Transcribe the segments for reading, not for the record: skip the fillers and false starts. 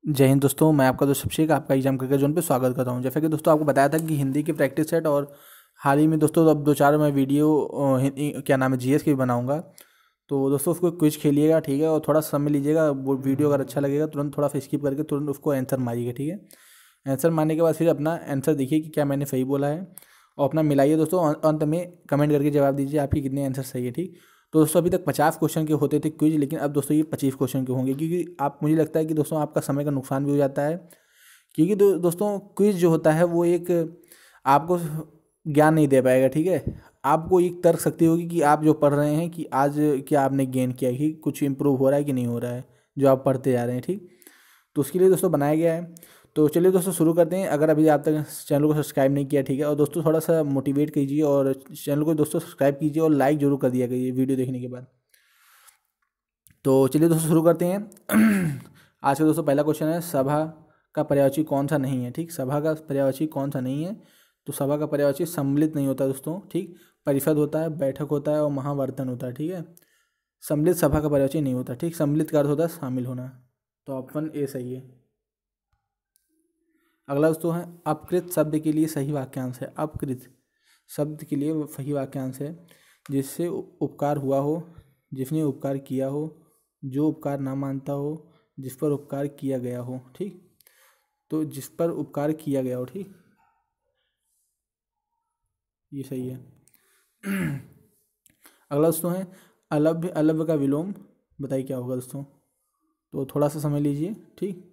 जय हिंद दोस्तों। मैं आपका दोस्त अभिषेक आपका एग्जाम करके जोन पे स्वागत करता हूं। जैसा कि दोस्तों आपको बताया था कि हिंदी की प्रैक्टिस सेट और हाल ही में दोस्तों अब 2-4 मैं वीडियो क्या नाम है जीएस की भी बनाऊंगा। तो दोस्तों उसको क्विज खेलिएगा, ठीक है, और थोड़ा समय लीजिएगा। वो वीडियो अगर अच्छा लगेगा तुरंत थोड़ा सा स्किप करके तुरंत उसको आंसर मारिएगा, ठीक है। आंसर मारने के बाद फिर अपना आंसर देखिए कि क्या मैंने सही बोला है और अपना मिलाइए दोस्तों। अंत में कमेंट करके जवाब दीजिए आपकी कितने आंसर सही है, ठीक। तो दोस्तों अभी तक 50 क्वेश्चन के होते थे क्विज, लेकिन अब दोस्तों ये 25 क्वेश्चन के होंगे, क्योंकि आप मुझे लगता है कि दोस्तों आपका समय का नुकसान भी हो जाता है। क्योंकि दोस्तों क्विज जो होता है वो एक आपको ज्ञान नहीं दे पाएगा, ठीक है। आपको एक तर्क शक्ति होगी कि आप जो पढ़ रहे हैं कि आज क्या आपने गेन किया है, कि कुछ इम्प्रूव हो रहा है कि नहीं हो रहा है जो आप पढ़ते जा रहे हैं, ठीक। तो उसके लिए दोस्तों बनाया गया है। तो चलिए दोस्तों शुरू करते हैं। अगर अभी आप तक चैनल को सब्सक्राइब नहीं किया, ठीक है, और दोस्तों थोड़ा सा मोटिवेट कीजिए और चैनल को दोस्तों सब्सक्राइब कीजिए और लाइक जरूर कर दिया करिए वीडियो देखने के बाद। तो चलिए दोस्तों शुरू करते हैं। आज का दोस्तों पहला क्वेश्चन है, सभा का पर्यायवाची कौन सा नहीं है, ठीक। सभा का पर्यायवाची कौन सा नहीं है? तो सभा का पर्यायवाची सम्मिलित नहीं होता दोस्तों, ठीक। परिषद होता है, बैठक होता है और महावर्तन होता है, ठीक है। सम्मिलित सभा का पर्यायवाची नहीं होता, ठीक। सम्मिलित का अर्थ होता है शामिल होना। तो ऑप्शन ए सही है। अगला दोस्तों है, अपकृत शब्द के लिए सही वाक्यांश है। अपकृत शब्द के लिए सही वाक्यांश है, जिससे उपकार हुआ हो, जिसने उपकार किया हो, जो उपकार ना मानता हो, जिस पर उपकार किया गया हो, ठीक। तो जिस पर उपकार किया गया हो, ठीक, ये सही है। अगला दोस्तों है, अलभ्य अलभ्य का विलोम बताइए क्या होगा दोस्तों। तो थोड़ा सा समझ लीजिए, ठीक।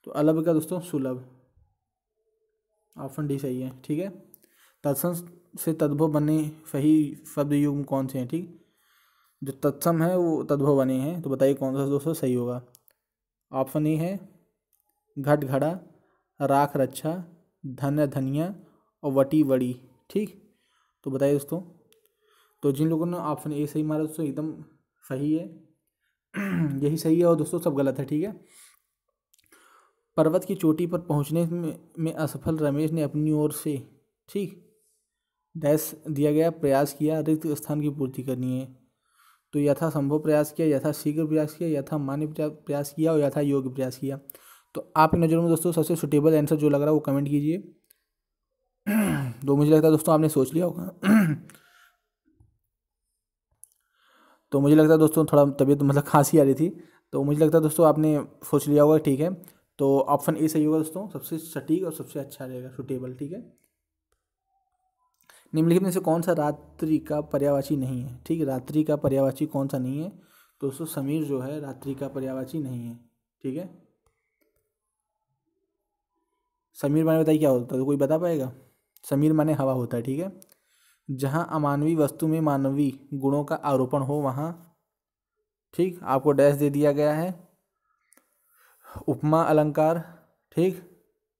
तो अलभ्य का दोस्तों सुलभ, ऑप्शन डी सही है, ठीक है। तत्सम से तद्भव बने सही शब्द युग्म कौन से हैं, ठीक। जो तत्सम है वो तद्भव बने हैं, तो बताइए कौन सा दोस्तों सही होगा। ऑप्शन ए है घट घड़ा, राख रक्षा, धन्य धनिया और वटी वड़ी, ठीक। तो बताइए दोस्तों। तो जिन लोगों ने ऑप्शन ए सही मारा दोस्तों एकदम सही है। यही सही है और दोस्तों सब गलत है, ठीक है। पर्वत की चोटी पर पहुंचने में असफल रमेश ने अपनी ओर से, ठीक, डैश दिया गया प्रयास किया, रिक्त स्थान की पूर्ति करनी है। तो यथासंभव प्रयास किया, यथाशीघ्र प्रयास किया, यथा मान्य प्रयास किया और यथा योग्य प्रयास किया। तो आपकी नज़रों में दोस्तों सबसे सुटेबल आंसर जो लग रहा है वो कमेंट कीजिए। तो मुझे लगता है दोस्तों आपने सोच लिया होगा। तो मुझे लगता है दोस्तों थोड़ा तबीयत मतलब खांसी आ रही थी, तो मुझे लगता है दोस्तों आपने सोच लिया होगा, ठीक है। तो ऑप्शन ए सही होगा दोस्तों, सबसे सटीक और सबसे अच्छा रहेगा, सुटेबल, ठीक है। निम्नलिखित में से कौन सा रात्रि का पर्यायवाची नहीं है, ठीक। रात्रि का पर्यायवाची कौन सा नहीं है? तो दोस्तों समीर जो है रात्रि का पर्यायवाची नहीं है, ठीक है। समीर माने बताइए क्या होता है, तो कोई बता पाएगा? समीर माने हवा होता है, ठीक है। जहाँ अमानवीय वस्तु में मानवीय गुणों का आरोपण हो वहाँ, ठीक, आपको डैश दे दिया गया है। उपमा अलंकार, ठीक,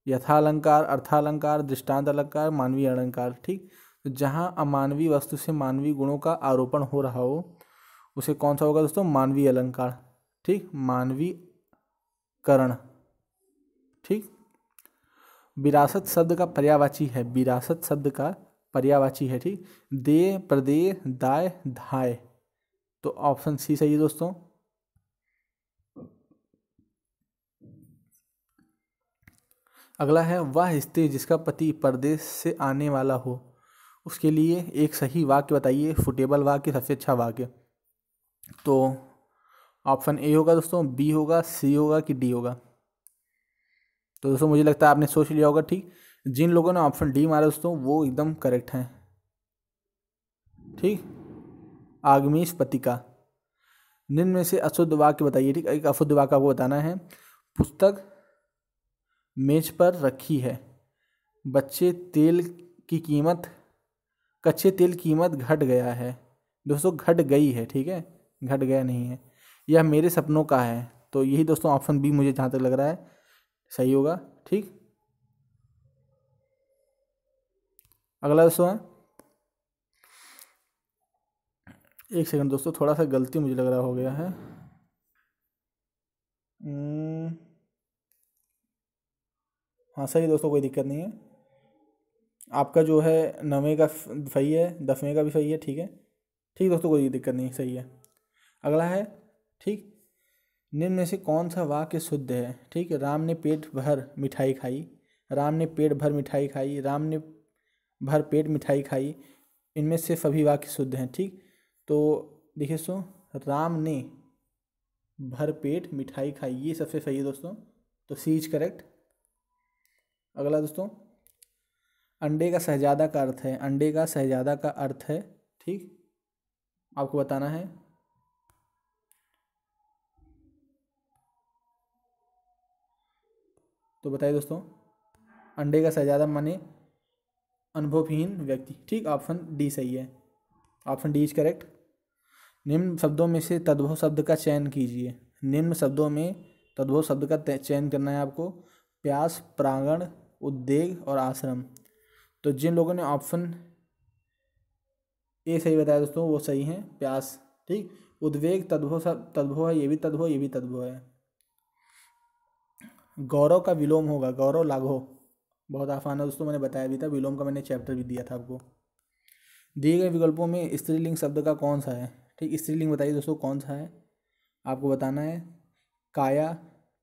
यथालंकार, अर्थालंकार, दृष्टांत अलंकार, मानवीय अलंकार, ठीक। तो जहाँ अमानवीय वस्तु से मानवीय गुणों का आरोपण हो रहा हो उसे कौन सा होगा दोस्तों? मानवीय अलंकार, ठीक, मानवीय करण, ठीक। विरासत शब्द का पर्यायवाची है, विरासत शब्द का पर्यायवाची है, ठीक। दे, प्रदेय, दाय, धाय। तो ऑप्शन सी सही है दोस्तों। अगला है, वह स्त्री जिसका पति परदेश से आने वाला हो उसके लिए एक सही वाक्य बताइए, सुटेबल वाक्य, सबसे अच्छा वाक्य। तो ऑप्शन ए होगा दोस्तों, बी होगा, सी होगा कि डी होगा। तो दोस्तों मुझे लगता है आपने सोच लिया होगा, ठीक। जिन लोगों ने ऑप्शन डी मारा दोस्तों वो एकदम करेक्ट हैं, ठीक। आगमीश पतिका। निम्न में से अशुद्ध वाक्य बताइए, ठीक। एक अशुद्ध वाक्य आपको बताना है। पुस्तक मेज पर रखी है, बच्चे तेल की कीमत कच्चे तेल कीमत घट गया है। दोस्तों घट गई है, ठीक है, घट गया नहीं है। यह मेरे सपनों का है। तो यही दोस्तों ऑप्शन बी मुझे जहाँ तक लग रहा है सही होगा, ठीक। अगला दोस्तों है, एक सेकंड दोस्तों, थोड़ा सा गलती मुझे लग रहा हो गया है। हाँ सही दोस्तों, कोई दिक्कत नहीं है। आपका जो है 9वें का सही है, 10वें का भी सही है, ठीक है। ठीक दोस्तों, कोई दिक्कत नहीं, सही है। अगला है, ठीक, निम्न में से कौन सा वाक्य शुद्ध है? ठीक है, राम ने पेट भर मिठाई खाई, राम ने पेट भर मिठाई खाई, राम ने भर पेट मिठाई खाई, इनमें से सभी वाक्य शुद्ध हैं। ठीक, तो देखिए दोस्तों, राम ने भर पेट मिठाई खाई, ये सबसे सही है दोस्तों, तो सी इज करेक्ट। अगला दोस्तों, अंडे का शहजादा का अर्थ है, अंडे का शहजादा का अर्थ है, ठीक, आपको बताना है। तो बताइए दोस्तों, अंडे का शहजादा माने अनुभवहीन व्यक्ति। ठीक, ऑप्शन डी सही है, ऑप्शन डी इज करेक्ट। निम्न शब्दों में से तद्भव शब्द का चयन कीजिए, निम्न शब्दों में तद्भव शब्द का चयन करना है आपको। प्यास, प्रांगण, उद्वेग और आश्रम। तो जिन लोगों ने ऑप्शन ए सही बताया दोस्तों वो सही हैं, प्यास। ठीक, उद्वेग तद्भव सब तद्भव है, ये भी तद्भव, ये भी तद्भव है। गौरव का विलोम होगा गौरव लाघव, बहुत आसान है दोस्तों, मैंने बताया भी था, विलोम का मैंने चैप्टर भी दिया था आपको। दिए गए विकल्पों में स्त्रीलिंग शब्द का कौन सा है? ठीक, स्त्रीलिंग बताइए दोस्तों कौन सा है, आपको बताना है। काया,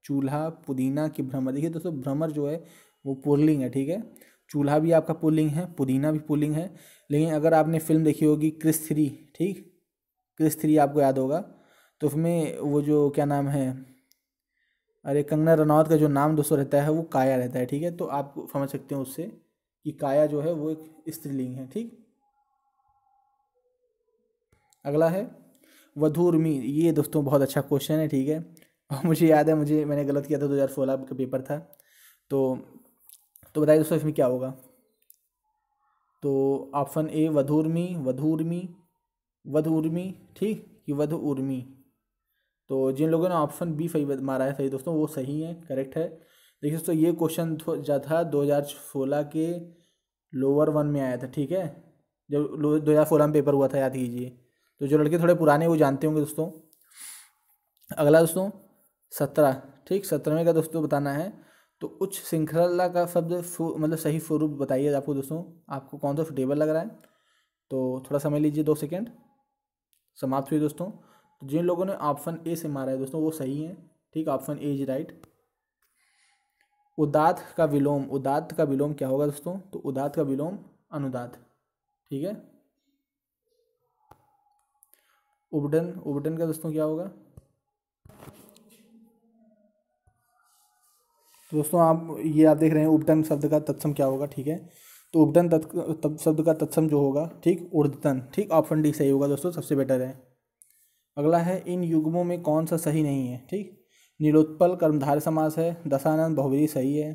चूल्हा, पुदीना कि भ्रमर। देखिए दोस्तों, भ्रमर जो है वो पुल्लिंग है, ठीक है। चूल्हा भी आपका पुल्लिंग है, पुदीना भी पुल्लिंग है। लेकिन अगर आपने फिल्म देखी होगी क्रिस 3, ठीक, क्रिस 3 आपको याद होगा, तो उसमें वो जो क्या नाम है, अरे कंगना रनौत का जो नाम दोस्तों रहता है वो काया रहता है, ठीक है। तो आप समझ सकते हो उससे कि काया जो है वो एक स्त्रीलिंग है। ठीक, अगला है वधूर्मी। ये दोस्तों बहुत अच्छा क्वेश्चन है, ठीक है। और मुझे याद है, मैंने गलत किया था, 2016 का पेपर था। तो बताइए दोस्तों इसमें क्या होगा। तो ऑप्शन ए वधूर्मी, वधूर्मी, वधूर्मी, ठीक, कि वधु उर्मी। तो जिन लोगों ने ऑप्शन बी सही मारा है सही दोस्तों, वो सही है, करेक्ट है। देखिए दोस्तों, ये क्वेश्चन था 2016 के लोअर 1 में आया था, ठीक है, जब 2016 में पेपर हुआ था, याद कीजिए। तो जो लड़के थोड़े पुराने वो जानते होंगे दोस्तों। अगला दोस्तों 17, ठीक, 17वें का दोस्तों बताना है। तो उच्च श्रृंखला का शब्द मतलब सही स्वरूप बताइए आपको दोस्तों, आपको कौन सा सुटेबल लग रहा है। तो थोड़ा समय लीजिए, 2 सेकेंड, समाप्त हुई दोस्तों। तो जिन लोगों ने ऑप्शन ए से मारा है दोस्तों वो सही है, ठीक, ऑप्शन ए इज राइट। उदात्त का विलोम, उदात्त का विलोम क्या होगा दोस्तों? तो उदात्त का विलोम अनुदात्त, ठीक है। उपडन, उपडन का दोस्तों क्या होगा? तो दोस्तों आप देख रहे हैं उपडन शब्द का तत्सम क्या होगा, ठीक है। तो उपडन शब्द का तत्सम जो होगा, ठीक, ऊर्ध्वतन, ठीक, ऑप्शन डी सही होगा दोस्तों, सबसे बेटर है। अगला है इन युग्मों में कौन सा सही नहीं है, ठीक। नीलोत्पल कर्मधारय समास है, दशानंद बहुव्रीहि सही है,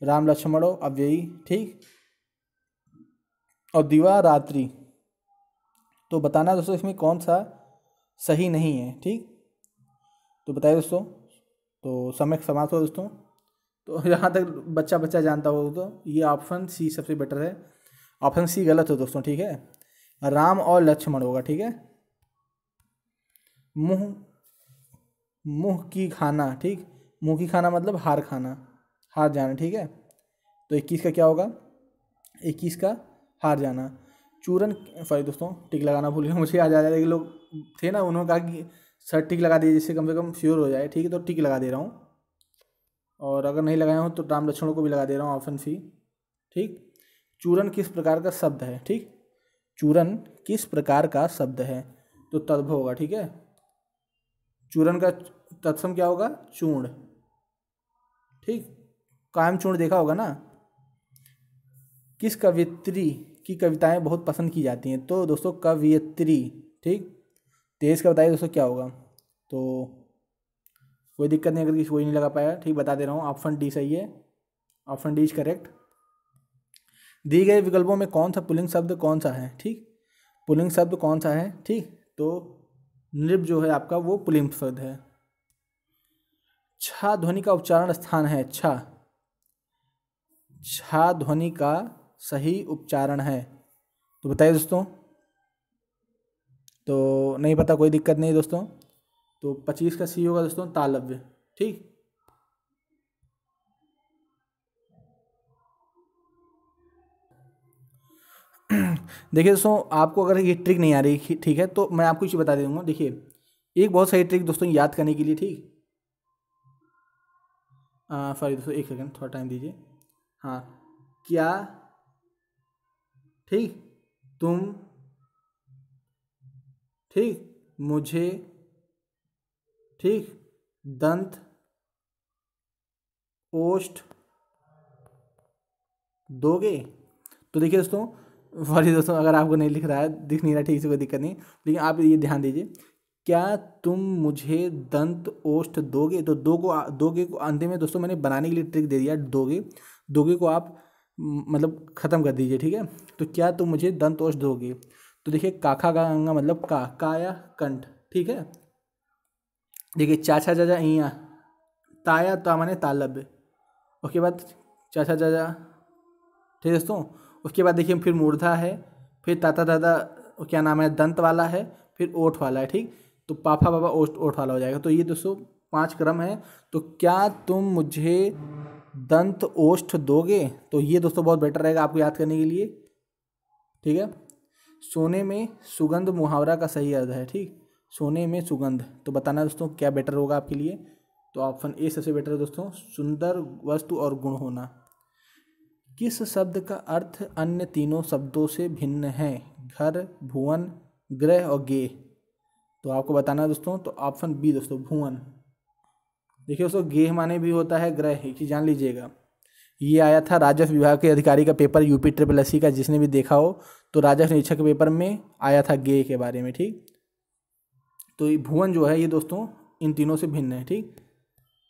राम लक्ष्मणो अव्ययी, ठीक, और दिवा रात्रि। तो बताना दोस्तों इसमें कौन सा सही नहीं है, ठीक। तो बताइए दोस्तों, तो समय समाप्त हो दोस्तों। तो यहाँ तक बच्चा बच्चा जानता हो तो ये ऑप्शन सी सबसे बेटर है, ऑप्शन सी गलत हो दोस्तों, ठीक है। राम और लक्ष्मण होगा, ठीक है। मुँह, मुँह की खाना, ठीक, मुँह की खाना मतलब हार खाना, हार जाना, ठीक है। तो 21 का क्या होगा? 21 का हार जाना। चूरन, सॉरी दोस्तों, टिक लगाना भूल गया, मुझे याद आ जाएगा कि लोग थे ना, उन्होंने कहा कि सर टिक लगा दीजिए जिससे कम से कम श्योर हो जाए, ठीक है। तो टिक लगा दे रहा हूँ, और अगर नहीं लगाया हूँ तो राम लक्ष्मणों को भी लगा दे रहा हूँ, ऑप्शन सी, ठीक। चूरन किस प्रकार का शब्द है, ठीक, चूरन किस प्रकार का शब्द है? तो तद्भव होगा, ठीक है। चूरन का तत्सम क्या होगा? चूर्ण, ठीक, कायम चूर्ण देखा होगा ना। किस कवियत्री की कविताएं बहुत पसंद की जाती हैं? तो दोस्तों कवियत्री, ठीक। 23 का बताइए दोस्तों क्या होगा। तो कोई दिक्कत नहीं अगर कोई नहीं लगा पाया, ठीक, बता दे रहा हूँ, ऑप्शन डी सही है, ऑप्शन डी इज करेक्ट। दिए गए विकल्पों में कौन सा पुल्लिंग शब्द कौन सा है, ठीक, पुल्लिंग शब्द कौन सा है, ठीक। तो नृप जो है आपका वो पुल्लिंग शब्द है। छा ध्वनि का उच्चारण स्थान है, छा, छा ध्वनि का सही उच्चारण है। तो बताइए दोस्तों। तो नहीं पता, कोई दिक्कत नहीं दोस्तों। तो 25 का सी होगा दोस्तों, तालव्य, ठीक। देखिए दोस्तों, आपको अगर ये ट्रिक नहीं आ रही, ठीक है, तो मैं आपको इसे बता दूंगा। देखिए, एक बहुत सही ट्रिक दोस्तों याद करने के लिए, ठीक, सॉरी दोस्तों, एक सेकंड, थोड़ा टाइम दीजिए। हाँ, क्या, ठीक, तुम, ठीक, मुझे, ठीक, दंत ओष्ठ दोगे। तो देखिए दोस्तों, सॉरी दोस्तों, अगर आपको नहीं लिख रहा है, दिख नहीं रहा ठीक से, कोई दिक्कत नहीं, लेकिन आप ये ध्यान दीजिए, क्या तुम मुझे दंत ओष्ठ दोगे। तो दोगे को अंतिम में दोस्तों मैंने बनाने के लिए ट्रिक दे दिया, दोगे, दोगे को आप मतलब ख़त्म कर दीजिए, ठीक है। तो क्या तुम मुझे दंत ओष्ठ दोगे। तो देखिए काखा गंगा मतलब काया कंठ, ठीक है। देखिए चाचा चाचा इया, ताया ता माने तालब्य, उसके बाद चाचा चाचा, ठीक है दोस्तों। उसके बाद देखिए फिर मूर्धा है, फिर ताता दादा, क्या नाम है, दंत वाला है, फिर ओठ वाला है, ठीक। तो पापा बाबा ओठ ओठ वाला हो जाएगा। तो ये दोस्तों 5 क्रम है। तो क्या तुम मुझे दंत ओष्ठ दोगे। तो ये दोस्तों बहुत बेटर रहेगा आपको याद करने के लिए, ठीक है। सोने में सुगंध मुहावरा का सही अर्थ है, ठीक। सोने में सुगंध, तो बताना दोस्तों क्या बेटर होगा आपके लिए। तो ऑप्शन ए सबसे बेटर है दोस्तों, सुंदर वस्तु और गुण होना। किस शब्द का अर्थ अन्य तीनों शब्दों से भिन्न है। घर, भुवन, ग्रह और गे। तो आपको बताना है दोस्तों, तो ऑप्शन बी दोस्तों, भुवन। देखिए दोस्तों, गेह माने भी होता है ग्रह, एक चीज जान लीजिएगा। ये आया था राजस्व विभाग के अधिकारी का पेपर, यूपी SSSC का, जिसने भी देखा हो तो राजस्व निरीक्षक के पेपर में आया था गेह के बारे में, ठीक। तो ये भुवन जो है ये दोस्तों इन तीनों से भिन्न है, ठीक।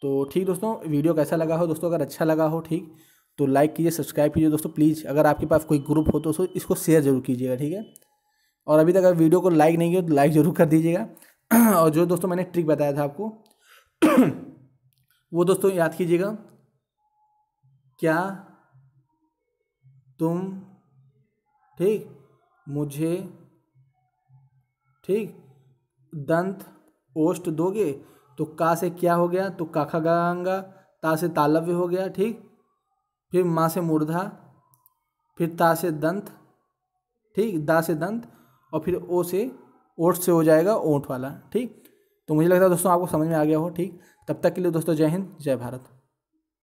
तो ठीक दोस्तों, वीडियो कैसा लगा हो दोस्तों, अगर अच्छा लगा हो, ठीक, तो लाइक कीजिए, सब्सक्राइब कीजिए दोस्तों प्लीज़। अगर आपके पास कोई ग्रुप हो तो इसको शेयर जरूर कीजिएगा, ठीक है। और अभी तक अगर वीडियो को लाइक नहीं किया तो लाइक जरूर कर दीजिएगा। और जो दोस्तों मैंने ट्रिक बताया था आपको वो दोस्तों याद कीजिएगा। क्या तुम, ठीक, मुझे, ठीक, दंत ओष्ठ दोगे। तो का से क्या हो गया, तो काखा गंगा, ता से तालव्य हो गया, ठीक। फिर माँ से मूर्धा, फिर ता से दंत, ठीक, दा से दंत, और फिर ओ से ओठ से हो जाएगा ओठ वाला, ठीक। तो मुझे लगता है दोस्तों आपको समझ में आ गया हो, ठीक। तब तक के लिए दोस्तों जय हिंद, जय भारत।